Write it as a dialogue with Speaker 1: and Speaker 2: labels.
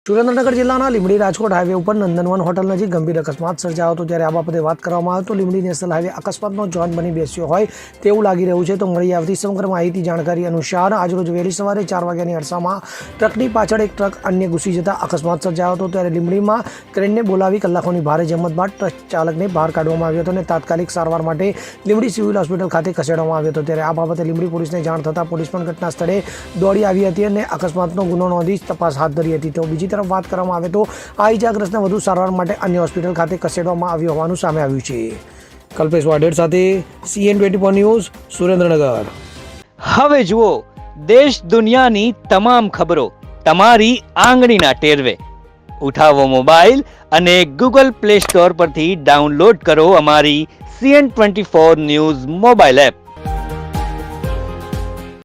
Speaker 1: સુરેન્દ્રનગર જિલ્લાના લીંબડી રાજકોટ હાઈવે ઉપર નંદનવન હોટલ નજીક ગંભીર અકસ્માત સર્જાયો હતો। ત્યારે આ બાબતે વાત કરવામાં આવે તો લીંબડી નેશનલ હાઈવે અકસ્માતનો જોન બની બેસ્યો હોય તેવું લાગી રહ્યું છે। તો મળી આવતી સમગ્ર માહિતી જાણકારી અનુસાર આજરોજ વહેલી સવારે 4 વાગ્યાની અરસામાં ટ્રકની પાછળ એક ટ્રક અન્ય ઘૂસી જતા અકસ્માત સર્જાયો હતો। ત્યારે લીંબડીમાં ક્રેનને બોલાવી કલાકોની ભારે જહેમત બાદ ટ્રક ચાલકને બહાર કાઢવામાં આવ્યો હતો અને તાત્કાલિક સારવાર માટે લીંબડી સિવિલ હોસ્પિટલ ખાતે ખસેડવામાં આવ્યો હતો। ત્યારે આ બાબતે લીંબડી પોલીસને જાણ થતાં પોલીસ પણ ઘટના સ્થળે દોડી આવી હતી અને અકસ્માતનો ગુનો નોંધી તપાસ હાથ ધરી હતી। તો બીજી તરફ વાત કરવામાં આવે તો આ ઇજાગ્રસ્તને વધુ સારવાર માટે અન્ય હોસ્પિટલ ખાતે ખસેડવામાં આવ્યો હોવાનું સામે આવ્યું છે। કલ્પેશ વાઢેર સાથે CN24 ન્યૂઝ સુરેન્દ્રનગર।
Speaker 2: હવે જુઓ દેશ દુનિયાની તમામ ખબરો તમારી આંગળીના ટેરવે। ઉઠાવો મોબાઈલ અને Google Play Store પરથી ડાઉનલોડ કરો અમારી CN24 ન્યૂઝ મોબાઈલ એપ।